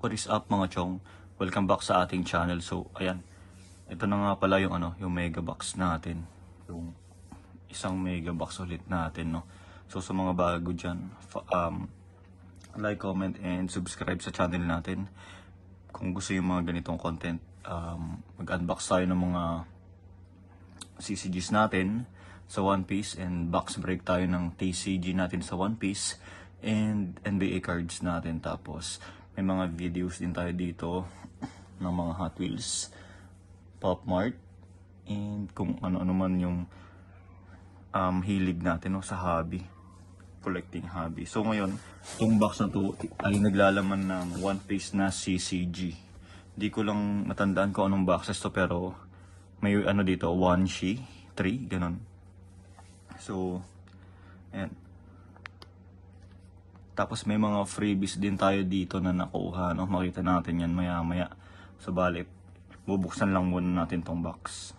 What is up mga chong? Welcome back sa ating channel. So, ayan. Ito na nga pala yung yung mega box natin. Yung isang mega box ulit natin, no. So, sa mga bago diyan, like, comment and subscribe sa channel natin. Kung gusto yung mga ganitong content, mag-unbox tayo ng mga CCGs natin sa One Piece and box break tayo ng TCG natin sa One Piece and NBA cards natin. Tapos may mga videos din tayo dito ng mga Hot Wheels, Pop Mart, and kung ano-ano man yung hilig natin, no, sa hobby, collecting hobby. So ngayon, itong box na to ay naglalaman ng One Piece na CCG. Di ko lang matandaan kung anong boxes to, pero may dito, 1Shi, 3, ganun. So, ayan. Tapos may mga freebies din tayo dito na nakuha, no? Makita natin yan maya-maya. So, balik, bubuksan lang muna natin tong box.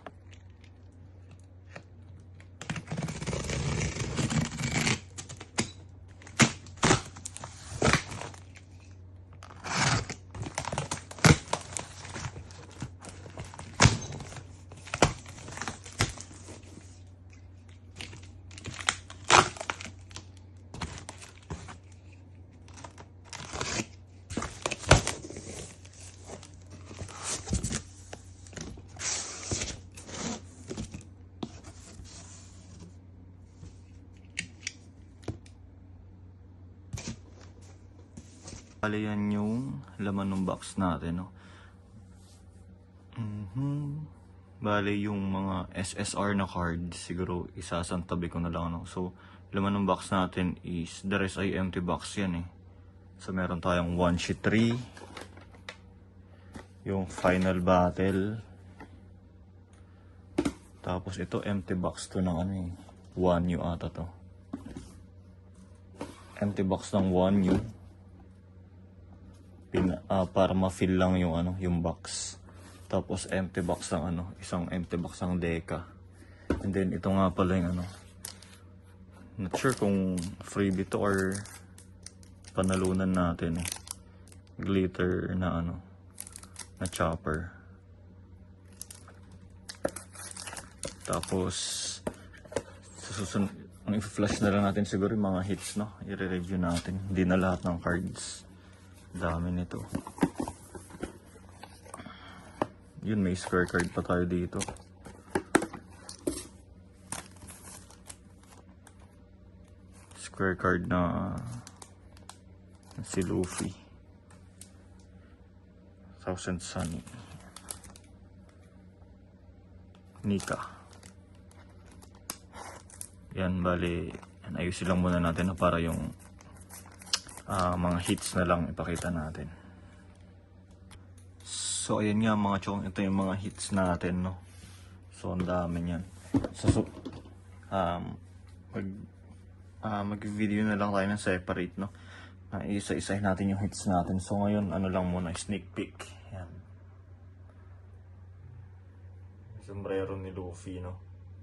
Bale, yan yung laman ng box natin, no? Bale, yung mga SSR na card, siguro isasantabi ko na lang, no? So, laman ng box natin is, the rest ay empty box yan, eh. So, meron tayong 1Shi 3, yung Final Battle, tapos ito empty box to ng 1U ata to. Empty box ng 1U. Para ma-fill lang yung yung box. Tapos empty box ng isang empty box ng Deka. And then ito nga pala yung not sure kung freebie to or panalunan natin, eh. Glitter na na chopper. Tapos sa susunod, ang i-flash na lang natin siguro yung mga hits, no? I-review natin. Hindi na lahat ng cards. Dami nito. Yun, may square card pa tayo dito. Square card na si Luffy. Thousand Sunny. Nika. Yan, bali, ayusin lang muna natin na para yung mga hits na lang ipakita natin. So, ayan nga mga chong, ito yung mga hits natin, no? So, ang dami yan. So, mag-video na lang tayo ng separate, no? Isa-isahin natin yung hits natin. So, ngayon, lang muna, sneak peek. Yan. Sombrero ni Luffy, no?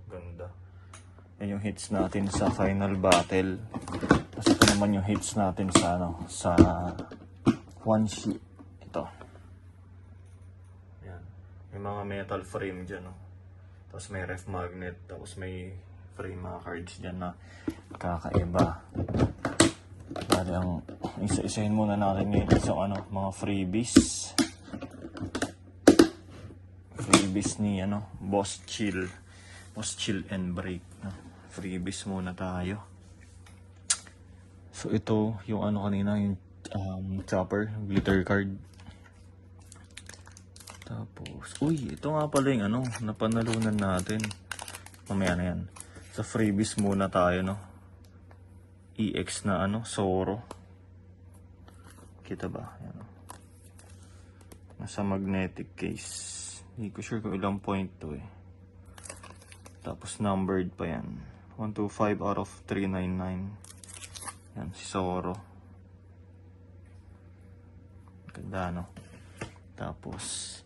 Ganda. Yan yung hits natin sa Final Battle. Tapos ito naman yung hits natin sa sa 1Shi. Ito. Yan. May mga metal frame dyan, no? Tapos may ref magnet. Tapos may frame mga cards dyan na kakaiba. Bali, ang isa-isahin muna natin ngayon sa mga freebies. Freebies ni Boss Chill. Boss Chill and Break, no? Freebies muna tayo. So ito yung kanina, yung chopper, glitter card. Tapos, ito nga pala yung napanalunan natin. Mamaya na yan. Sa freebies muna tayo, no? EX na Zoro. Kita ba? Yan, no? Nasa magnetic case. Hindi ko sure kung ilang point to, eh. Tapos numbered pa yan. 125 out of 399. Yan, si Zoro. Ganda, no? Tapos,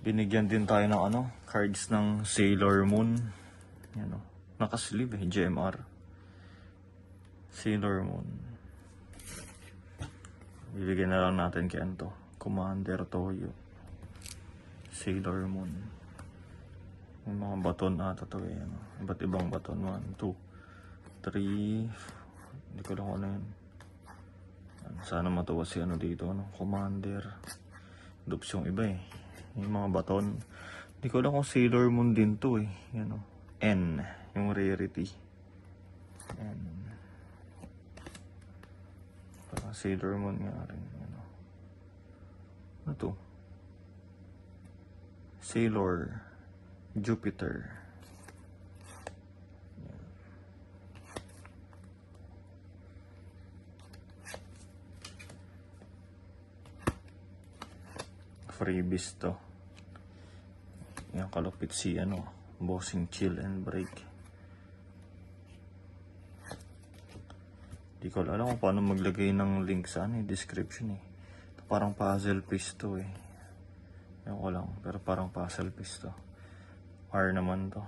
binigyan din tayo ng cards ng Sailor Moon. Yan, no? Nakasleeve, GMR. Sailor Moon. Bibigyan na lang natin kay Commander Toyo. Sailor Moon. Yung mga baton ata to eh. Ano? Iba't ibang baton. 1, 2, 3. Hindi ko lang kung ano yun. Sana matuwa si ano dito. Ano? Commander. Dupes yung iba eh. Yung mga baton. Hindi ko lang kung Sailor Moon din to eh. Yan o. N. Yung rarity. N. Parang Sailor Moon nga rin. Ano, ano to? Sailor Jupiter. Freebies to. Yan kalupit si ano, Bossing Chill and Break. Di ko alam kung paano maglagay ng link sa ano, description eh. Ito parang puzzle piece to eh. Yan ko lang, pero parang puzzle piece to. R naman to.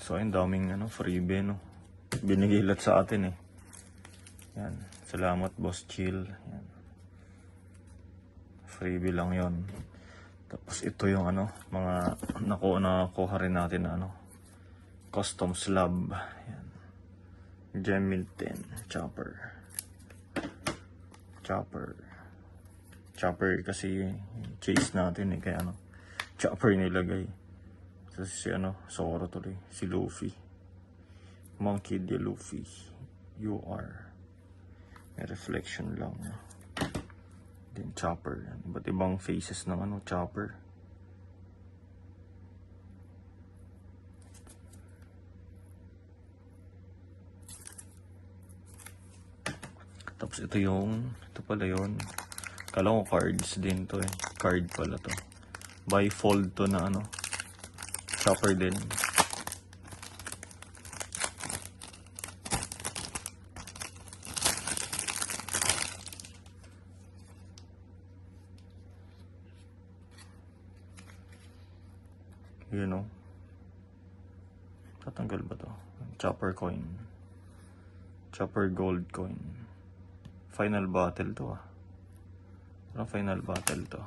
So, ang daming ano, freebie, no? Binigilat sa atin, eh. Yan. Salamat, Boss Chill. Yan. Freebie lang yon. Tapos, ito yung ano, mga nakuha rin natin na ano, custom slab. Yan. Gemilton. Chopper. Chopper kasi chase natin, eh. Kaya ano, chopper nilagay. Si ano, Zoro tuloy. Si Luffy. Monkey D. Luffy. You are. May reflection lang. Then Chopper. Iba't ibang faces ng ano, Chopper. Tapos ito pala yun. Kala ko cards din to eh. Card pala to. Bifold to na ano. Chopper din. You know. Tatanggal ba to? Chopper coin. Chopper gold coin. Final battle to ah. Parang final battle to.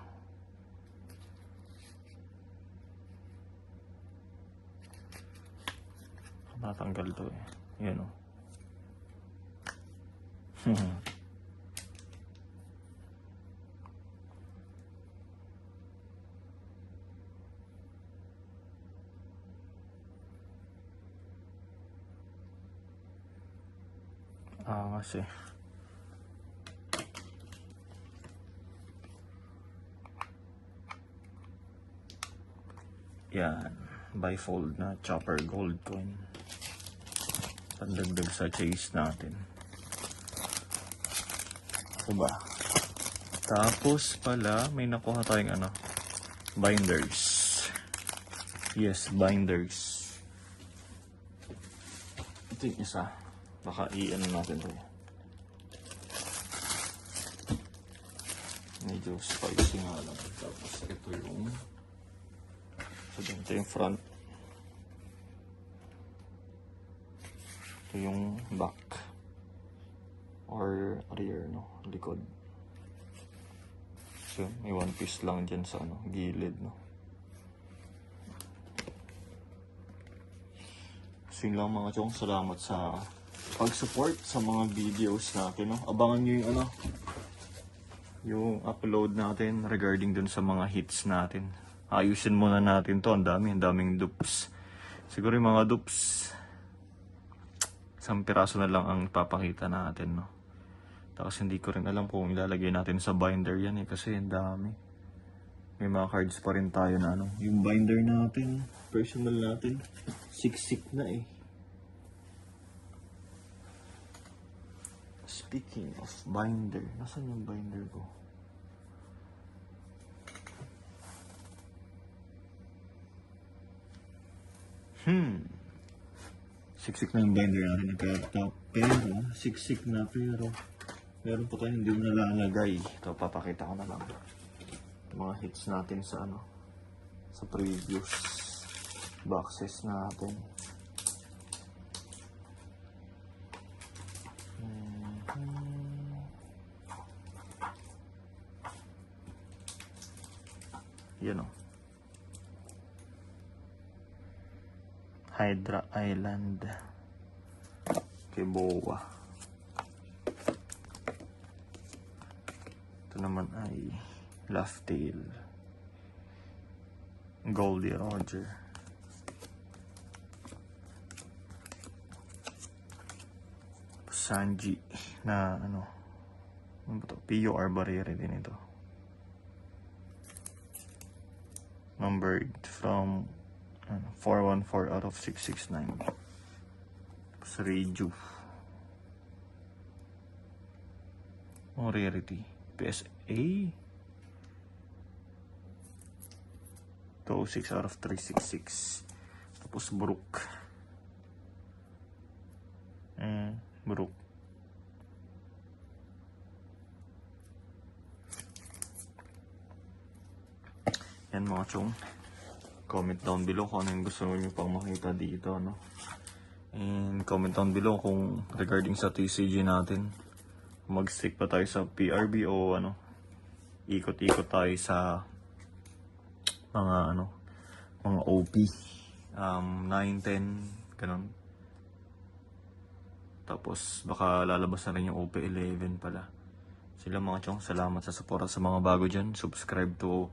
Natanggal to eh. Yan o. Kasi yan. Bifold na Chopper gold coin. Pandagdag sa chase natin. Diba? Tapos pala, may nakuha tayong ano, binders. Yes, binders. Ito yung isa. Baka i-ano natin ito. Medyo spicy nga lang. Tapos ito yung ito yung front. Ito yung back or rear, no? Likod. So, may one piece lang dyan sa ano, gilid, no? So, yun lang mga chong. Salamat sa pag-support sa mga videos natin, no? Abangan nyo yung ano, yung upload natin regarding dun sa mga hits natin. Ayusin muna natin to. Ang daming dupes. Siguro yung mga dupes, isang piraso na lang ang papakita natin, no? Tapos hindi ko rin alam kung ilalagay natin sa binder yan eh, kasi ang dami. May mga cards pa rin tayo na ano. Yung binder natin, personal natin, siksik na eh. Speaking of binder, nasaan yung binder ko? Siksik na yung binder natin nagkatap. Pero, siksik na pero meron pa tayong hindi nalalagay. Ito, papakita ko na lang. Mga hits natin sa ano, sa previous boxes natin. Yan o. Hydra Island. Kibowa. Ito naman ay Laugh-Tale. Goldie Roger. Sanji na ano ba to? PUR Barriere din ito. Numbered from 414 out of 669. Tapos Reiju. Oh, rarity. PSA. 206 out of 366. Tapos Brook. Brook. Yan mga chong. Comment down below kung ano yung gusto nyo pang makita dito, no? And comment down below kung regarding sa TCG natin, mag-stick pa tayo sa PRB o ano, ikot-ikot tayo sa mga ano, mga OP 9, 10, ganun. Tapos baka lalabas na rin yung OP 11 pala. Sila mga chong, salamat sa suporta sa mga bago dyan. Subscribe to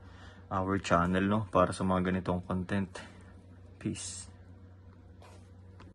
our channel, no, para sa mga ganitong content. Peace.